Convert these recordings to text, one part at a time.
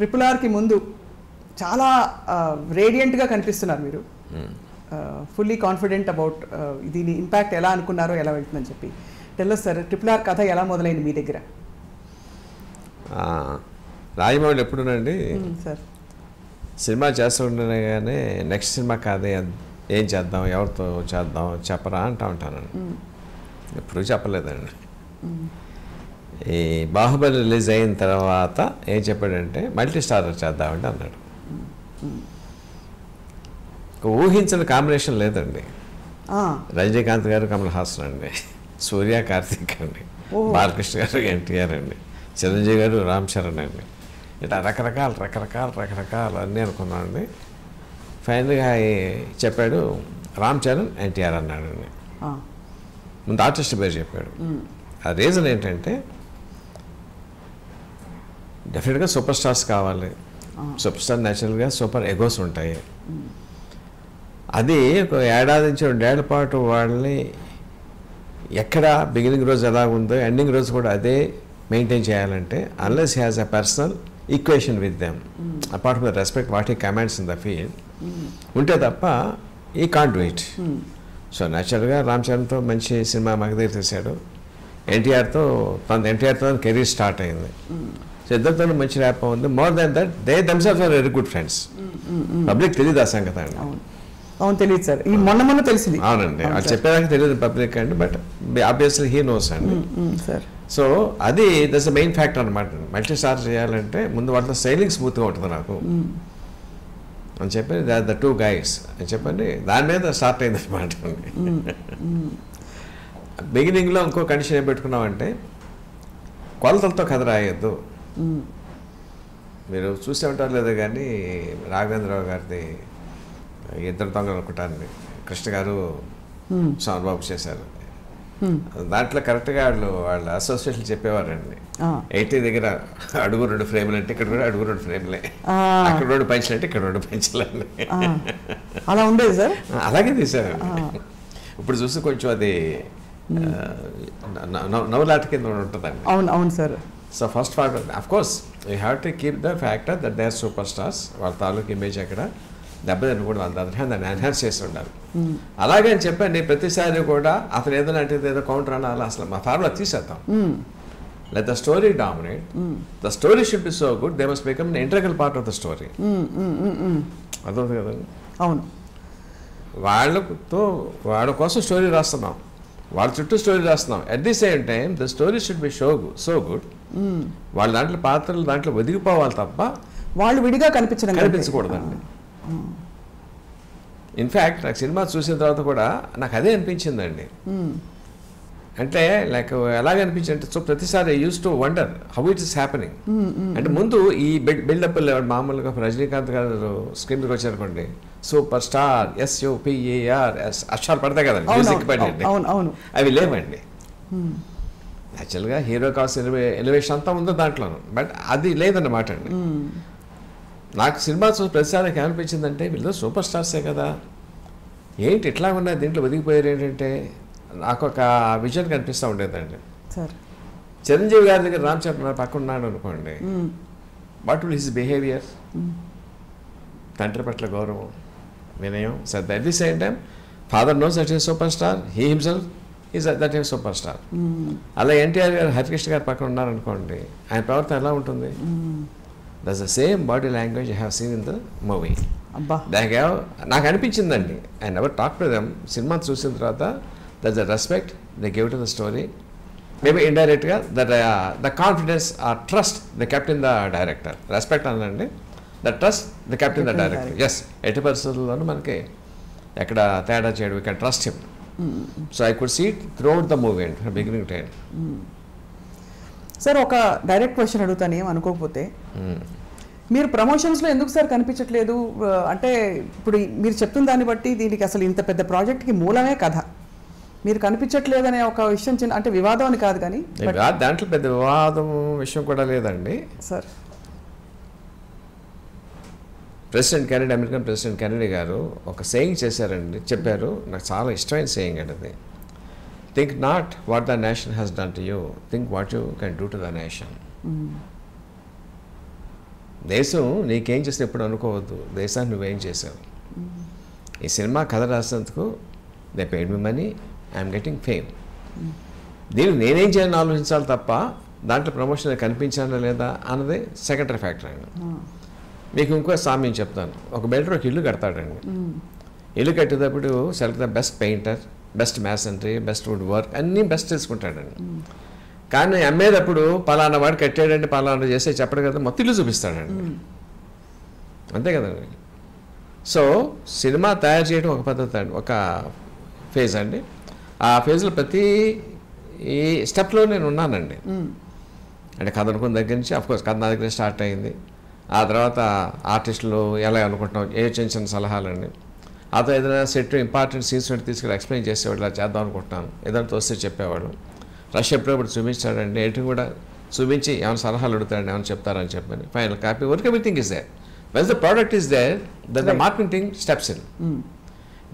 RRRకి ముందు చాలా రేడియంట్గా కనిపిస్తున్నారు మీరు, ఫుల్లీ కాన్ఫిడెంట్ అబౌట్ దీని ఇంపాక్ట్ ఎలా అనుకున్నారో ఎలా వెళ్తుందని చెప్పి. టెల్ us సార్, RRR కథ ఎలా మొదలైంది మీ దగ్గర? రాజమౌళి ఎప్పుడునండి సార్ సినిమా చేస్తుండగానే నెక్స్ట్ సినిమా కాదే, ఏం చేద్దాం, ఎవరితో చేద్దాం చెప్పరా అంటూ ఉంటానండి. ఎప్పుడు చెప్పలేదండి. ఈ బాహుబలి రిలీజ్ అయిన తర్వాత ఏం చెప్పాడంటే మల్టీ స్టారర్ చేద్దామంటే అన్నాడు. ఊహించిన కాంబినేషన్ లేదండి. రజనీకాంత్ గారు కమల్ హాసన్ అండి, సూర్య కార్తీక్ అండి, బాలకృష్ణ గారు ఎన్టీఆర్ అండి, చిరంజీవి గారు రామ్ చరణ్ అండి, ఇట్లా రకరకాలు అన్నీ అనుకున్నానండి. ఫైనల్గా చెప్పాడు రామ్ చరణ్ ఎన్టీఆర్ అన్నాడండి. ముందు ఆర్టిస్ట్ పేరు చెప్పాడు. ఆ రీజన్ ఏంటంటే డెఫినెట్గా సూపర్ స్టార్స్ కావాలి. సూపర్ స్టార్ న్యాచురల్గా సూపర్ ఎగోస్ ఉంటాయి. అది ఒక ఏడాది నుంచి 2 ఏళ్ల పాటు వాళ్ళని ఎక్కడ బిగినింగ్ రోజు ఎలా ఉందో ఎండింగ్ రోజు కూడా అదే మెయింటైన్ చేయాలంటే unless he has a personal equation with them apart from the respect what he commands in the field ఉంటే తప్ప ఈ కాంట్ వెయిట్. సో న్యాచురల్గా రామ్ చరణ్తో మంచి సినిమా మగధీర తీశాడు. ఎన్టీఆర్తో కెరీర్ స్టార్ట్ అయింది. సో ఇద్దరితో మంచి ర్యాప్ ఉంది. More than that they themselves are very good friends. Public తెలియదు ఆ సంగతి అండి. అవును తెలియదు సార్, ఈ మొన్న తెలిసింది. అవునండి, వాళ్ళు చెప్పేదాకా తెలియదు పబ్లిక్ అండి, బట్ ఆబ్వియస్లీ హీ నోస్ అండి. సో అది దట్స్ ద మెయిన్ ఫ్యాక్టర్ అనమాట. మల్టీ స్టార్ చేయాలంటే ముందు వాటిలో స్టైలింగ్ స్మూత్గా ఉంటుంది నాకు అని చెప్పి ద 2 guys అని చెప్పండి, దాని మీద స్టార్ట్ అయింది అనమాట. బిగినింగ్లో ఇంకో కండిషన్ ఏం పెట్టుకున్నామంటే కొలతలతో కథ రాయొద్దు. మీరు చూసే ఉంటారు లేదా కానీ రాఘవేంద్రరావు గారిది ఇద్దరు దొంగలు అనుకుంటారండి, కృష్ణ గారు సోమబాబు చేశారు. దాంట్లో కరెక్ట్గా వాళ్ళ అసోసియేషన్ చెప్పేవారండి, 80 దగ్గర అడుగు 2 ఫ్రేములు అంటే ఇక్కడ కూడా అడుగు 2 ఫ్రేములే, అక్కడ 2 పంచులు అంటే ఇక్కడ 2 పంచులండి. అలా ఉండేది సార్, అలాగే తీశారండి. ఇప్పుడు చూస్తే కొంచెం అది నవ్వులాట కింద ఉంటుందండి. అవును అవును sir. So first part of course you have to keep the factor that they are superstars. వాళ్ళ తాలూకు ఇమేజ్ అక్కడ దెబ్బతినకూడదు, వాళ్ళ దాన్ని ఎన్హాన్స్ చేసి ఉండాలి. అలాగే అని చెప్పండి ప్రతిసారి కూడా అతను ఏదో అంటే ఏదో కౌంటర్ అనాలి, అసలు మా ఫార్ములా తీసేద్దాం. Let the story dominate. The story should be so good they must become an integral part of the story. అర్థమవుతుంది కదండి. అవును, వాళ్ళ కోసం స్టోరీ రాస్తున్నాం, వాళ్ళ చుట్టూ స్టోరీ రాస్తున్నాం. At the same time the story should be so good. వాళ్ళ దాంట్లో పాత్రలు దాంట్లో ఒదిగిపోవాలి తప్ప వాళ్ళు విడిగా కనిపించకూడదండి. ఇన్ఫ్యాక్ట్ నాకు సినిమా చూసిన తర్వాత కూడా నాకు అదే అనిపించిందండి. అంటే లైక్ ఎలాగనిపించింది అంటే, సో ప్రతిసారి I use to wonder how it is happening. అంటే ముందు ఈ బిల్డప్ మామూలుగా రజనీకాంత్ గారు స్క్రీన్ మీదకి వచ్చారనుకోండి, సూపర్ స్టార్ SUPERS అక్షరాలు పడతాయి కదండి, మ్యూజిక్ పడండి, అవి లేవండి. యాక్చువల్గా హీరో కాస్ట్ ఎలివేషన్ అంతా ఉందో దాంట్లోనూ, బట్ అది లేదన్నమాట అండి. నాకు సినిమా చూసి ప్రతిసారికి ఏమనిపించిందంటే వీళ్ళు సూపర్ స్టార్సే కదా, ఏంటి ఇట్లా ఉన్నాయి దీంట్లో ఒదిగిపోయారు ఏంటంటే నాకు ఒక విజన్ కనిపిస్తూ ఉండేదండి. చిరంజీవి గారి దగ్గర రామ్ చరణ్ పక్కన ఉన్నాడు అనుకోండి, వాట్ విల్ హిస్ బిహేవియర్, తండ్రి పట్ల గౌరవం, వినయం, శ్రద్ధ. At the same time father knows that is super star, he himself is that is super star. అలా ఎన్టీఆర్ గారు హరికృష్ణ గారు పక్కన ఉన్నారనుకోండి, ఆయన ప్రవర్తన ఎలా ఉంటుంది? That's the same body language I have seen in the movie. నాకు అనిపించిందండి, I never talk to them. Cinema చూసిన తర్వాత that's the respect they give to the story. Maybe ఇండైరెక్ట్గా the confidence or trust they kept in the director. Respect అనండి, the trust they kept in the director. Yes, ఎట్టి పరిస్థితుల్లోనూ మనకి ఎక్కడ తేడా చేయడం, we can trust him. So I could see it throughout the movie and from beginning to end. Sir ఒక direct question అడుగుతాను, ఏం అనుకోకపోతే, మీరు ప్రమోషన్స్లో ఎందుకు సార్ కనిపించట్లేదు? అంటే ఇప్పుడు మీరు చెప్తున్న దాన్ని బట్టి దీనికి అసలు ఇంత పెద్ద ప్రాజెక్ట్కి మూలమే కథ, మీరు కనిపించట్లేదనే ఒక విషయం చిన్న, అంటే వివాదం అని కాదు కానీ దాంట్లో పెద్ద వివాదం విషయం కూడా లేదండి సార్. అమెరికన్ ప్రెసిడెంట్ కెనడీ గారు ఒక సేయింగ్ చేశారండి, చెప్పారు, నాకు చాలా ఇష్టమైన సేయింగ్ అండి అది. Think not what the nation has done to you, think what you can do to the nation. దేశం నీకేం చేస్తే ఎప్పుడు అనుకోవద్దు, దేశాన్ని నువ్వేం చేసావు. ఈ సినిమా కథ రాసినందుకు they paid me money, I'm getting fame. దీన్ని నేనేం చేయాలని ఆలోచించాలి తప్ప దాంట్లో ప్రమోషన్ కనిపించానా లేదా అన్నది సెకండరీ ఫ్యాక్టర్ అండి. మీకు ఇంకో సామ్యం చెప్తాను. ఒక బిల్డర్ ఒక ఇల్లు కడతాడండి. ఇల్లు కట్టేటప్పుడు select the best painter, best masonry, best wood work అన్నీ బెస్ట్ తెలుసుకుంటాడండి. కానీ అమ్మేటప్పుడు పలానా వాడు కట్టాడండి, పలానా చేస్తే చెప్పడు కదా, మొత్తం ఇల్లు చూపిస్తాడండి. అంతే కదండి. సో సినిమా తయారు చేయడం ఒక పద్ధతి అండి, ఒక ఫేజ్ అండి. ఆ ఫేజ్లో ప్రతి ఈ స్టెప్లో నేను ఉన్నానండి. అంటే కథ అనుకున్న దగ్గర నుంచి అఫ్కోర్స్ కథ నా దగ్గర స్టార్ట్ అయింది. ఆ తర్వాత ఆర్టిస్టులు ఎలా అనుకుంటున్నాం, ఏ చిన్న చిన్న సలహాలండి. ఆ తర్వాత ఏదైనా సెట్ ఇంపార్టెంట్ సీన్స్ తీసుకెళ్ళి ఎక్స్ప్లెయిన్ చేసేవాడు, ఇలా చేద్దాం అనుకుంటున్నాను, ఏదైనా తోస్తే చెప్పేవాడు. రష్ ఎప్పుడప్పుడు చూపించాడండి, ఎటు కూడా చూపించి ఏమైనా సలహాలు అడుగుతాడండి, ఏమైనా చెప్తారని చెప్పని final copy work everything is there. When the product is there, then the marketing team steps in.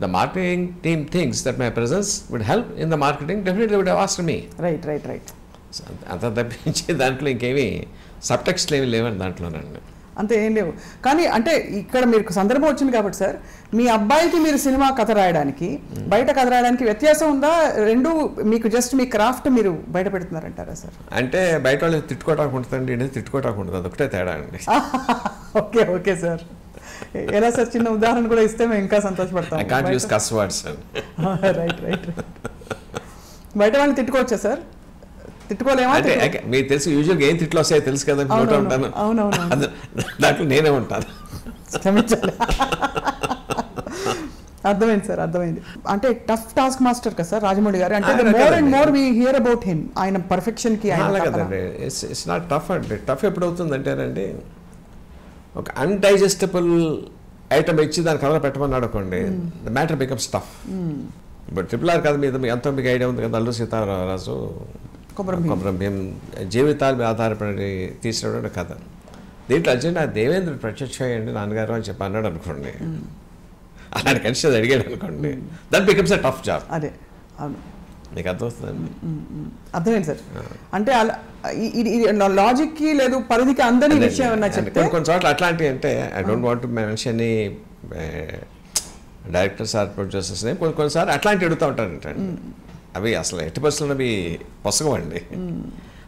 The marketing team thinks that my presence would help in the marketing, definitely would have asked me. Right. So, అంత తప్పించి దాంట్లో ఇంకేమీ sub టెక్స్ట్లు ఏమి లేవండి దాంట్లోనండి. అంతే ఏం లేవు. కానీ అంటే ఇక్కడ మీకు సందర్భం వచ్చింది కాబట్టి సార్, మీ అబ్బాయికి మీరు సినిమా కథ రాయడానికి బయట కథ రాయడానికి వ్యత్యాసం ఉందా? రెండు మీకు జస్ట్ మీ క్రాఫ్ట్ మీరు బయట పెడుతున్నారంటారా సార్? అంటే బయట వాళ్ళు తిట్టుకోవడానికి ఉంటుందండి, ఇది తిట్టుకోవడానికి ఉంటుంది, అదొకటే తేడా అండి. Okay sir. ఎలా సార్, చిన్న ఉదాహరణ కూడా ఇస్తే మేము ఇంకా సంతోషపడతాం. I can't use cuss words. Right. బయట వాళ్ళని తిట్టుకోవచ్చా సార్? తిట్టుకోలేమా? అంటే మీకు తెలుసు యూజువల్గా ఏం తిట్లు వస్తాయో తెలుసు కదా, నోట ఉంటాను. అవునవును, దాంట్లో నేనే ఉంటాను. అర్థమైంది సార్, అర్థమైంది. అంటే టఫ్ టాస్క్ మాస్టర్ కదా సార్ రాజమౌళి గారు. అంటే more and more we hear about him, ఆయన పర్ఫెక్షన్ కి. కదండి, ఇట్స్ నాట్ టఫ్ అండి. టఫ్ ఎప్పుడు అవుతుందంటేనండి, ఒక అన్డైజెస్టబుల్ ఐటమ్ ఇచ్చి దాని కథలో పెట్టమన్నాడు అనుకోండి, ద మ్యాటర్ బికమ్స్ టఫ్. ఇప్పుడు RRR కథ మీద ఎంతో మీకు ఐడియా ఉంది కదా, అల్లూరి సీతారామరాజు కొమరం భీం జీవితాల మీద ఆధారపడి తీసినటువంటి కథ. దీంట్లో అర్జెంట్ దేవేంద్ర ప్రత్యక్ష అయ్యండి నాన్నగారు అని చెప్పి అన్నాడు అనుకోండి, అలాంటి కన్సిడర్ అడిగాడు అనుకోండి, that becomes a tough job. అదే అవును, మీకు అర్థమవుతుందండి. అర్థమైంది సార్. అంటే లాజిక్ కి లేదు పరిధికి అందని విషయం ఏమన్నా చెప్తే కొన్ని చోట్ల అట్లాంటివి, అంటే I don't want to mention any directors or producers కొన్నిసార్లు అట్లాంటివి అడుగుతూ ఉంటారంటే, అవి అసలు ఎట్టి పరిస్థితుల్లో అవి పొసగవండి.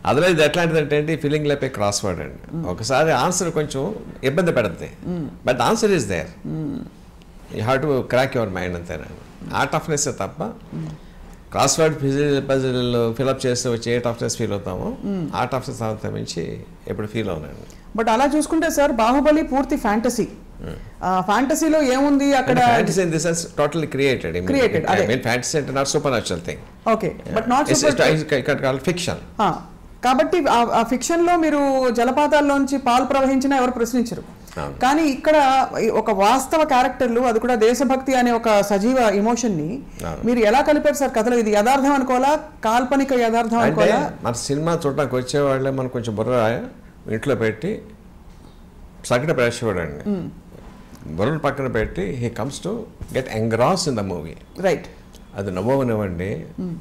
అదిలో ఇది ఎట్లాంటిది అంటే ఏంటి, feeling like a crossword అండి. ఒకసారి ఆన్సర్ కొంచెం ఇబ్బంది పెడుతుంది, but answer is there, you have to crack your mind అంతేనండి. ఆ టఫ్నెస్ తప్ప క్రాస్ వర్డ్ పజిల్ ఫిల్అప్ చేస్తే వచ్చి ఏ టఫ్నెస్ ఫీల్ అవుతామో ఆ టఫ్నెస్ అంతా మించి ఎప్పుడు ఫీల్ అవునండి. బట్ అలా చూసుకుంటే సార్ బాహుబలి పూర్తి ఫ్యాంటసీ. ఫ్యాంటసీలో ఏముంది అక్కడ? Fantasy in the sense totally created. I mean fantasy అంటే not super natural thing. Okay, but not super fiction. కాబట్టి ఆ ఫిక్షన్ లో మీరు జలపాతాల్లోంచి పాలు ప్రవహించినా ఎవరు ప్రశ్నించరు. కానీ ఇక్కడ ఒక వాస్తవ క్యారెక్టర్లు, అది కూడా దేశభక్తి అనే ఒక సజీవ ఎమోషన్ ని మీరు ఎలా కలిపారు సార్ కథలో? ఇది యథార్థం అనుకోవాలా, కాల్పనిక యథార్థం అనుకోవాలా? మన సినిమా చూడడానికి వచ్చేవాళ్ళే మనం కొంచెం బుర్ర ఇంట్లో పెట్టి సగటు ప్రేక్షకుడండి బుర్రను పక్కన పెట్టి he comes to get ఎంగ్రాస్ in the movie. Right. అది నవ్వు అవనివ్వండి,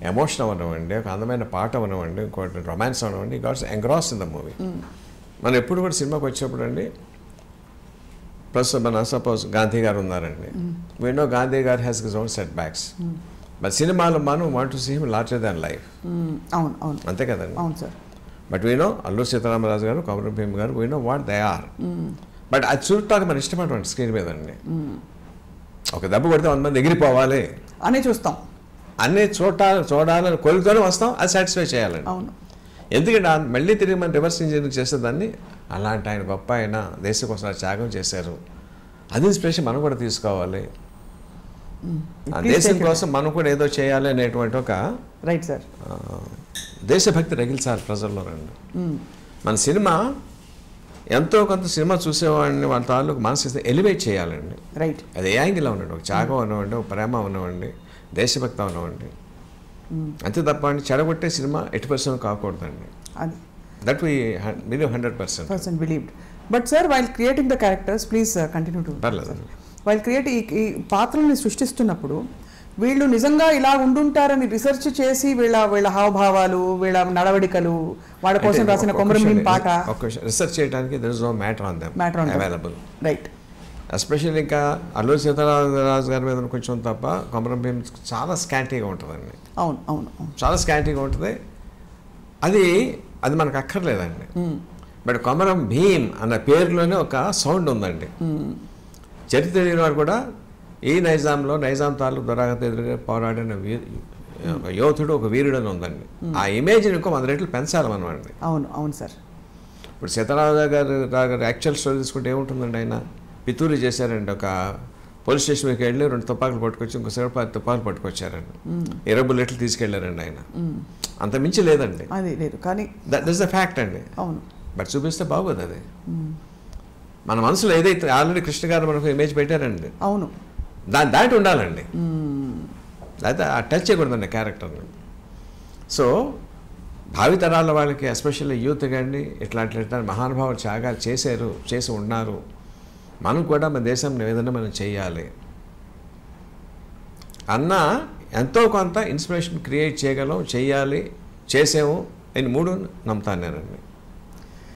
ఎమోషన్ అవనివ్వండి, ఒక అందమైన పాట అవనివ్వండి, ఇంకోటి రొమాన్స్ అవనివ్వండి, గాట్స్ ఎంగ్రాస్ ఇన్ ద మూవీ. మనం ఎప్పుడు కూడా సినిమాకి వచ్చేప్పుడు అండి, ప్రస్తుతం మన సపోజ్ గాంధీ గారు ఉన్నారండి, వీ నో గాంధీ గారు has his own setbacks, but సినిమాలో మనం want to see him larger than life. అవును అవును, అంతే కదండి. అవును sir. But we know Alluri Sitaramaraju గారు, కొమరం భీమ్ గారు, we know what they are. But అది చూడటానికి మనం ఇష్టపడమండి స్క్రీన్ మీద అండి. ఒక దెబ్బ కొడితే 100 మంది ఎగిరిపోవాలి అనే చూస్తాం, అన్నీ చూడాలని కోరికతోనే వస్తాం, అది సాటిస్ఫై చేయాలండి. అవును. ఎందుకంటే మళ్ళీ తిరిగి మనం రివర్స్ ఇంజనీరింగ్ చేసేదాన్ని, అలాంటి ఆయన గొప్ప ఆయన దేశం కోసం త్యాగం చేశారు, అది ఇన్స్పిరేషన్ మనం కూడా తీసుకోవాలి, ఆ దేశం కోసం మనం కూడా ఏదో చేయాలి అనేటువంటి ఒక రైట్ సార్ దేశభక్తి రగిల్చాలి ప్రజల్లో రండి. మన సినిమా ఎంతో కొంత సినిమా చూసేవాడిని వాళ్ళ తాలూకు మనసు ఎలివేట్ చేయాలండి. రైట్. అది ఏ యాంగిల్ అవ్వండి, ఒక త్యాగం అవ్వండి, ఒక ప్రేమ అవ్వండి, దేశభక్తి అవ్వండి, అంతే తప్ప అండి చెడగొట్టే సినిమా 80% కాకూడదండి. అది that we believe 100% believed. But sir while creating the characters, please continue to. పర్లేదు. వైల్ క్రియేట్ ఈ పాత్రల్ని సృష్టిస్తున్నప్పుడు వీళ్ళు నిజంగా ఇలా ఉండుంటారని రిసెర్చ్ చేసి వీళ్ళ హావభావాలు, వీళ్ళ నడవడికలు, వాళ్ళ కోసం రాసిన కొమరం భీం పాట రిసెర్చ్ చేయడానికి there is no matter on them available. Right. Especially ఇంకా అల్లూరి సీతారామరాజు గారి మీద కొంచెం తప్ప కొమరం భీం చాలా స్కాంటీగా ఉంటుందండి. అవును అవును, చాలా స్కాంటీగా ఉంటుంది. అది మనకు అక్కర్లేదండి. బట్ కొమరం భీం అన్న పేరులోనే ఒక సౌండ్ ఉందండి. చరిత్ర తెలియని వారు కూడా ఈ నైజాం తాలూకు దురాగత ఎదురుగా పోరాడిన యోధుడు, ఒక వీరుడు అని ఉందండి. ఆ ఇమేజ్ని ఇంకో 100 రెట్లు పెంచాలి మనం అండి. అవును అవును సార్. ఇప్పుడు సీతారామరాజు గారు యాక్చువల్ స్టోరీ తీసుకుంటే ఏముంటుందండి, ఆయన పితూరి చేశారండి. ఒక పోలీస్ స్టేషన్కి వెళ్ళి 2 తుపాకులు పట్టుకొచ్చి ఇంకోసారి 10 తుపాకులు పట్టుకొచ్చారండి. 20 బుల్లెట్లు తీసుకెళ్లారండి ఆయన. అంత మించి లేదండి. అది లేదు కానీ దట్ ఇస్ ద ఫ్యాక్ట్ అండి. అవును. బట్ చూపిస్తే బాగోదు. అది మన మనసులో ఏదైతే ఆల్రెడీ కృష్ణ గారు మనకు ఇమేజ్ పెట్టారండి. అవును, దాటి ఉండాలండి. అయితే ఆ టచ్ చేయకూడదండి క్యారెక్టర్ని. సో భావితరాల వాళ్ళకి ఎస్పెషల్లీ యూత్ కానీ ఇట్లాంటి మహానుభావులు త్యాగాలు చేసి ఉన్నారు. మనం కూడా మన దేశం ఏదైనా మనం చేయాలి అన్న ఎంతో కొంత ఇన్స్పిరేషన్ క్రియేట్ చేయగలం, చేయాలి, చేసాము అని 3 నమ్ముతాను నేనండి.